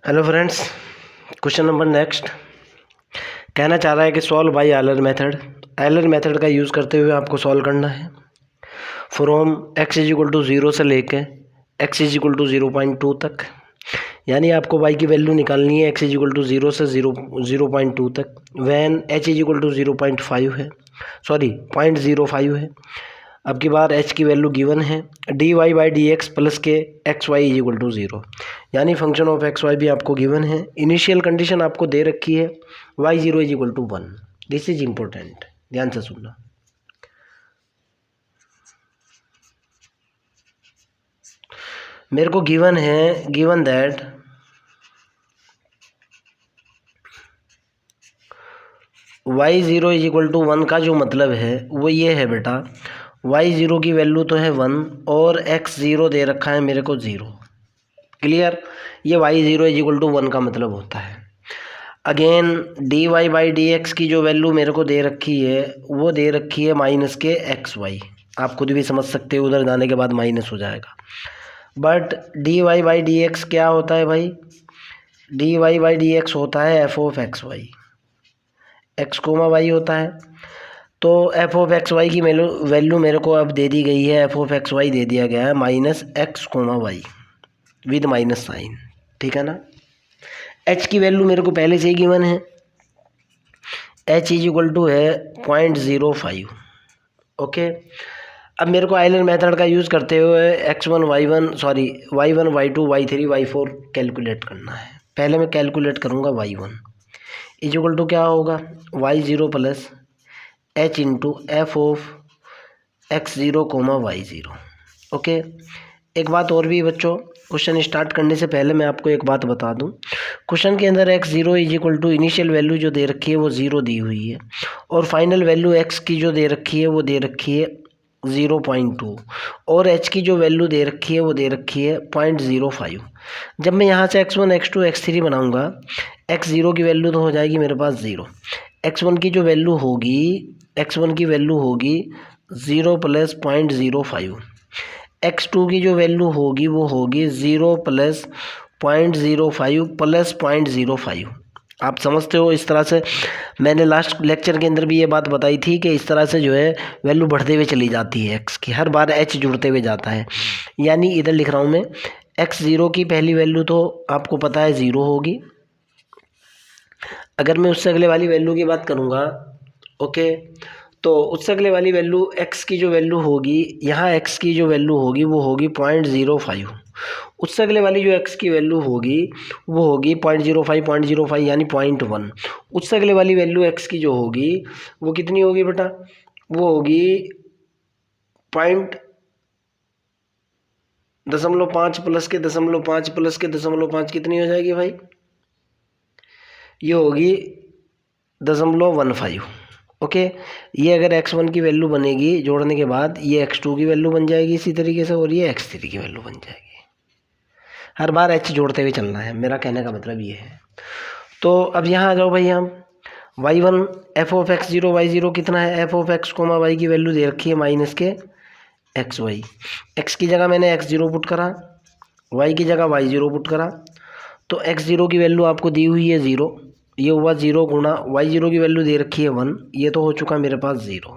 Hello friends, question number next कहना चाह रहा है कि solve by Euler method. Euler method का यूज़ करते हुए आपको सॉल्व करना है from x is equal to 0 से लेके x इज इक्वल टू 0.2 तक। यानी आपको y की वैल्यू निकालनी है x इज इक्वल टू 0 से 0.2 तक, when h is equal to 0.5 है, सॉरी 0.05 है। अब की बार h की वैल्यू गिवन है dy by D X plus K X Y is equal to 0, यानी फंक्शन ऑफ एक्स वाई भी आपको गिवन है। इनिशियल कंडीशन आपको दे रखी है y0 is equal to 1। This is important, ध्यान से सुनना। मेरे को गिवन है, given that y0 is equal to 1 का जो मतलब है वो ये है बेटा, y0 की वैल्यू तो है 1 और x0 दे रखा है मेरे को 0। क्लियर? ये y0 इज इक्वल टू 1 का मतलब होता है। Again dy by D x की जो वैल्यू मेरे को दे रखी है वो दे रखी है माइनस के एक्स वाई। आप खुद भी समझ सकते हो, उधर जाने के बाद माइनस हो जाएगा। But dy by D x क्या होता है भाई? dy बाई डी एक्स होता है F of X Y, X comma Y होता है। तो एफ ऑफ एक्स वाई की वैल्यू मेरे को अब दे दी गई है, एफ ऑफ एक्स वाई दे दिया गया है minus X comma Y with minus sign, ठीक है ना। एच की वैल्यू मेरे को पहले से ही गिवन है, एच इज इक्वल टू है 0.05। ओके, अब मेरे को आइलर मेथड का यूज़ करते हुए x1 y1 sorry y1 y2 y3 y4 calculate करना है। पहले मैं कैलकुलेट करूँगा y1 इज इक्वल टू क्या होगा, y0 plus h into F of x0 comma y0। Okay, एक बात और भी बच्चों, क्वेश्चन स्टार्ट करने से पहले मैं आपको एक बात बता दूं। क्वेश्चन के अंदर x0 is equal to initial value जो दे रखी है वो 0 दी हुई है, और फाइनल वैल्यू x की जो दे रखी है वो दे रखी है 0.2, और h की जो वैल्यू दे रखी है वो दे रखी है 0.05। जब मैं यहाँ से x1 x2 x3 बनाऊँगा, x0 की वैल्यू तो हो जाएगी मेरे पास 0, x1 की जो वैल्यू होगी, x1 की वैल्यू होगी 0 प्लस 0.05, x2 की जो वैल्यू होगी वो होगी 0 प्लस 0.05 प्लस 0.05। आप समझते हो? इस तरह से मैंने लास्ट लेक्चर के अंदर भी ये बात बताई थी कि इस तरह से जो है वैल्यू बढ़ते हुए चली जाती है x की, हर बार h जुड़ते हुए जाता है। यानी इधर लिख रहा हूँ मैं, x0 की पहली वैल्यू तो आपको पता है 0 होगी। अगर मैं उससे अगले वाली वैल्यू की बात करूँगा, ओके, तो उससे अगले वाली वैल्यू x की जो वैल्यू होगी, यहाँ x की जो वैल्यू होगी वो होगी 0.05। उससे अगले वाली जो x की वैल्यू होगी वो होगी 0.05 यानी 0.1। उससे अगले वाली वैल्यू x की जो होगी वो कितनी होगी बेटा? वो होगी 0.5 प्लस के 0.5 प्लस के 0.5 कितनी हो जाएगी भाई? ये होगी 0.15। ओके, ये अगर x1 की वैल्यू बनेगी जोड़ने के बाद, ये x2 की वैल्यू बन जाएगी इसी तरीके से, और ये x3 की वैल्यू बन जाएगी। हर बार h जोड़ते हुए चलना है, मेरा कहने का मतलब ये है। तो अब यहाँ आ जाओ भाई, हम y1 F of x0 y0 कितना है, F of x comma y की वैल्यू दे रखी है माइनस के एक्स वाई। x की जगह मैंने x0 पुट करा, y की जगह y0 पुट करा, तो x0 की वैल्यू आपको दी हुई है 0, ये हुआ 0 गुणा y0 की वैल्यू दे रखी है 1, ये तो हो चुका मेरे पास 0।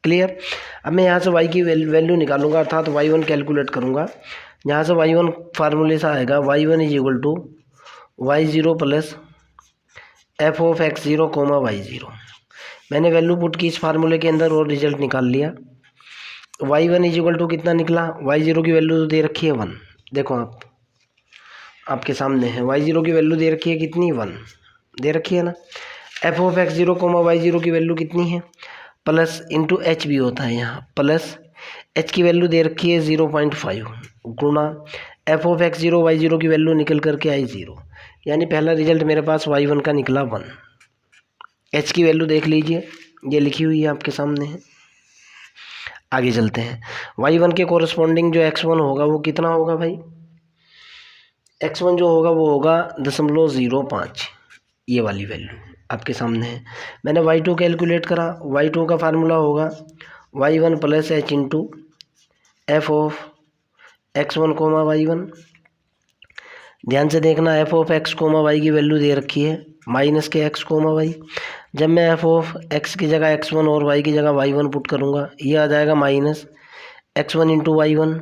क्लियर? अब मैं यहाँ से y की वैल्यू निकालूंगा, अर्थात y1 कैलकुलेट करूँगा। यहाँ से y1 फार्मूले से आएगा y1 is equal to y0 plus F of x0 comma y0। मैंने वैल्यू पुट की इस फार्मूले के अंदर और रिजल्ट निकाल लिया। y1 इज इक्वल टू कितना निकला, y0 की वैल्यू तो दे रखी है 1, देखो आपके सामने है, y0 की वैल्यू दे रखी है कितनी, 1 दे रखी है ना। F of x0 comma y0 की वैल्यू कितनी है, प्लस इंटू एच भी होता है यहाँ, प्लस h की वैल्यू दे रखी है 0.5 गुणा एफ ऑफ x0 y0 की वैल्यू निकल करके आई 0, यानी पहला रिजल्ट मेरे पास y1 का निकला 1। h की वैल्यू देख लीजिए, ये लिखी हुई है आपके सामने है। आगे चलते हैं, y1 के कोरस्पॉन्डिंग जो x1 होगा वो कितना होगा भाई? x1 जो होगा वो होगा 0.05, ये वाली वैल्यू आपके सामने है। मैंने y2 कैलकुलेट करा, y2 का फार्मूला होगा y1 plus h into F of x1 comma y1। ध्यान से देखना, F of X comma Y की वैल्यू दे रखी है माइनस के एक्स कोमा वाई। जब मैं एफ ऑफ एक्स की जगह x1 और y की जगह y1 पुट करूँगा, ये आ जाएगा minus x1 into y1।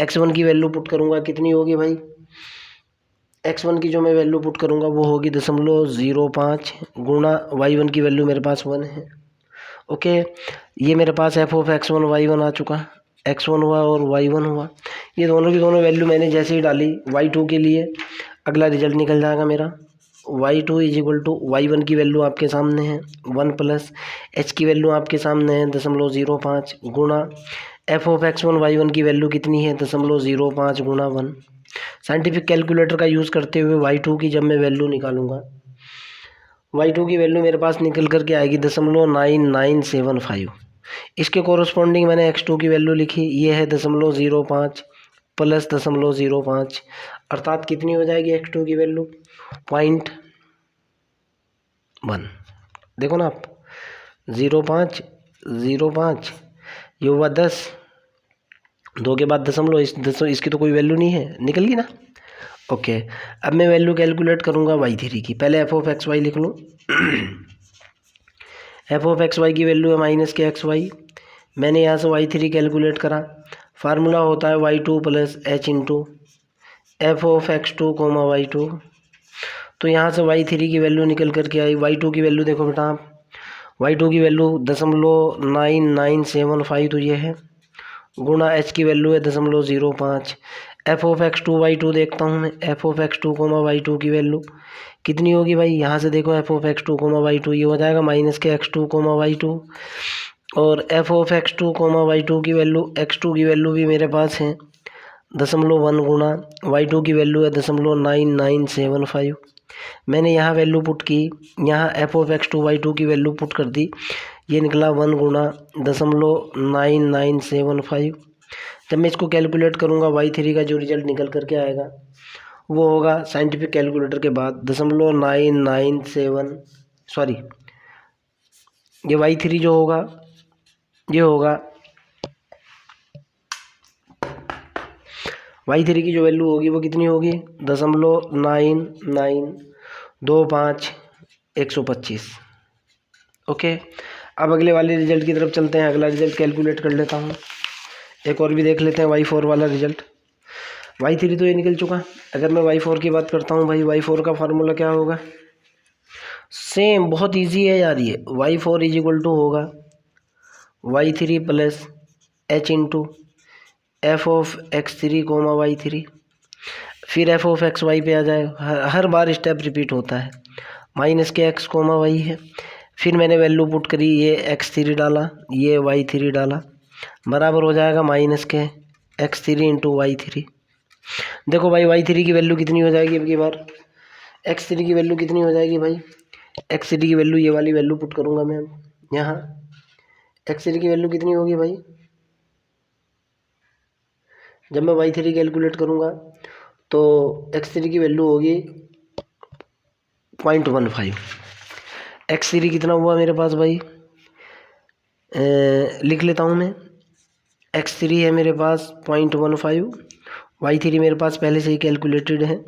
x1 की वैल्यू पुट करूँगा, कितनी होगी भाई? x1 की जो मैं वैल्यू पुट करूँगा वो होगी 0.05 गुणा y1 की वैल्यू मेरे पास 1 है। ओके, ये मेरे पास एफ ऑफ x1 y1 आ चुका, x1 हुआ और y1 हुआ। ये दोनों की दोनों वैल्यू मैंने जैसे ही डाली y2 के लिए, अगला रिजल्ट निकल जाएगा मेरा y2 is equal to y1 की वैल्यू आपके सामने है 1 प्लस h की वैल्यू आपके सामने है 0.05 गुणा एफ ऑफ x1 y1 की वैल्यू कितनी है 0.05 गुणा 1। साइंटिफिक कैलकुलेटर का यूज़ करते हुए y2 की जब मैं वैल्यू निकालूंगा, y2 की वैल्यू मेरे पास निकल करके आएगी 0.9975। इसके कोरस्पॉन्डिंग मैंने x2 की वैल्यू लिखी, ये है 0.05 प्लस 0.05, अर्थात कितनी हो जाएगी x2 की वैल्यू 0.1। देखो ना आप, 0.5 0.5 ये हुआ 10, 2 के बाद दशमलव, इसकी तो कोई वैल्यू नहीं है, निकल गई ना। ओके, अब मैं वैल्यू कैलकुलेट करूँगा y3 की। पहले एफ ऑफ एक्स वाई लिख लूँ। एफ ऑफ एक्स वाई की वैल्यू है माइनस के एक्स वाई। मैंने यहाँ से y3 कैलकुलेट करा, फार्मूला होता है y2 plus h into F of x2 comma y2। तो यहाँ से y3 की वैल्यू निकल करके आई। y2 की वैल्यू देखो बेटा आप, y2 की वैल्यू 0.9975 तो ये है, गुणा h की वैल्यू है 0.05। एफ ऑफ x2 y2 देखता हूँ मैं, F of x2 comma y2 की वैल्यू कितनी होगी भाई? यहाँ से देखो, F of x2 comma y2 ये हो जाएगा माइनस के x2 कोमा y2, और F of x2 comma y2 की वैल्यू, x2 की वैल्यू भी मेरे पास है 0.1 गुणा y2 की वैल्यू है 0.9975। मैंने यहाँ वैल्यू पुट की, यहाँ एफ ऑफ x2 y2 की वैल्यू पुट कर दी, ये निकला 1 गुणा 0.9975। जब मैं इसको कैलकुलेट करूँगा, y3 का जो रिजल्ट निकल करके आएगा वो होगा साइंटिफिक कैलकुलेटर के बाद 0.997, सॉरी, ये y3 जो होगा ये होगा, y3 की जो वैल्यू होगी वो कितनी होगी 0.9925 125। ओके, अब अगले वाले रिजल्ट की तरफ चलते हैं। अगला रिजल्ट कैलकुलेट कर लेता हूँ, एक और भी देख लेते हैं y4 वाला रिजल्ट। y3 तो ये निकल चुका। अगर मैं y4 की बात करता हूँ भाई, y4 का फार्मूला क्या होगा? सेम, बहुत इजी है यार ये। y4 इज इक्वल टू होगा y3 plus h into F of x3 comma y3, फिर एफ ऑफ एक्स वाई पे आ जाए, हर बार स्टेप रिपीट होता है। माइनस के एक्स कोमा वाई है, फिर मैंने वैल्यू पुट करी, ये x3 डाला, ये y3 डाला, बराबर हो जाएगा माइनस के x3 इंटू y3। देखो भाई, y3 की वैल्यू कितनी हो जाएगी अब की बार, x3 की वैल्यू कितनी हो जाएगी भाई? x3 की वैल्यू, ये वाली वैल्यू पुट करूँगा मैं यहाँ, x3 की वैल्यू कितनी होगी भाई? जब मैं y3 कैलकुलेट करूँगा तो x3 की वैल्यू होगी 0.15। x3 कितना हुआ मेरे पास भाई? लिख लेता हूँ मैं, x3 है मेरे पास 0.15, y3 मेरे पास पहले से ही कैलकुलेटेड है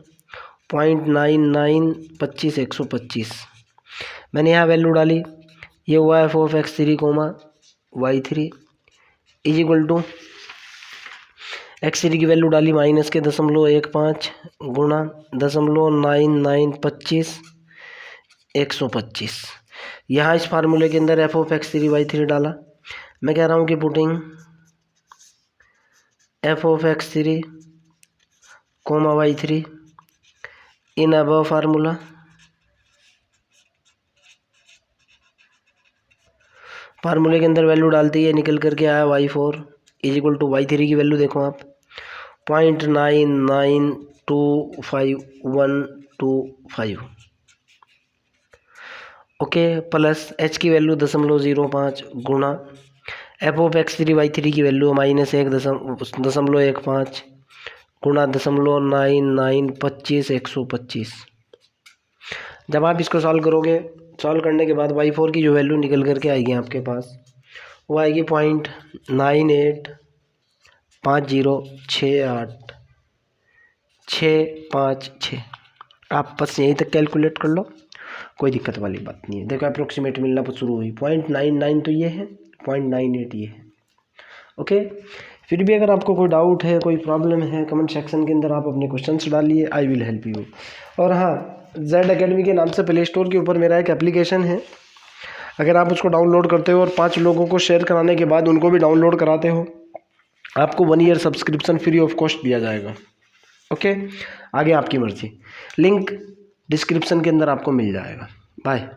0.9925 125। मैंने यहाँ वैल्यू डाली, ये हुआ F of x3 comma y3 is equal to x3 की वैल्यू डाली माइनस के 0.15 गुणा 0.9925 125। यहाँ इस फार्मूले के अंदर एफ ऑफ x3 y3 डाला। मैं कह रहा हूँ कि putting F of x3 comma y3 in above formula, फार्मूले के अंदर वैल्यू डालते ही निकल करके आया y4 is equal to y3 की वैल्यू देखो आप 0.9925 ओके, प्लस h की वैल्यू 0.05 गुणा एफ ऑफ x3 y3 की वैल्यू माइनस 1.15 गुणा 0.9925 125। जब आप इसको सॉल्व करोगे, सॉल्व करने के बाद y4 की जो वैल्यू निकल करके आएगी आपके पास, वो आएगी 0.985068 656। आप बस यहीं तक कैलकुलेट कर लो, कोई दिक्कत वाली बात नहीं है। देखो अप्रोक्सीमेट मिलना शुरू हुई, 0.99 तो ये है, 0.98 ये है। ओके, फिर भी अगर आपको कोई डाउट है, कोई प्रॉब्लम है, कमेंट सेक्शन के अंदर आप अपने क्वेश्चंस डालिए, आई विल हेल्प यू। और हाँ, जेड अकेडमी के नाम से प्ले स्टोर के ऊपर मेरा एक एप्लीकेशन है, अगर आप उसको डाउनलोड करते हो और 5 लोगों को शेयर कराने के बाद उनको भी डाउनलोड कराते हो, आपको 1 year subscription free of cost दिया जाएगा। ओके, आगे आपकी मर्जी, लिंक डिस्क्रिप्शन के अंदर आपको मिल जाएगा। बाय।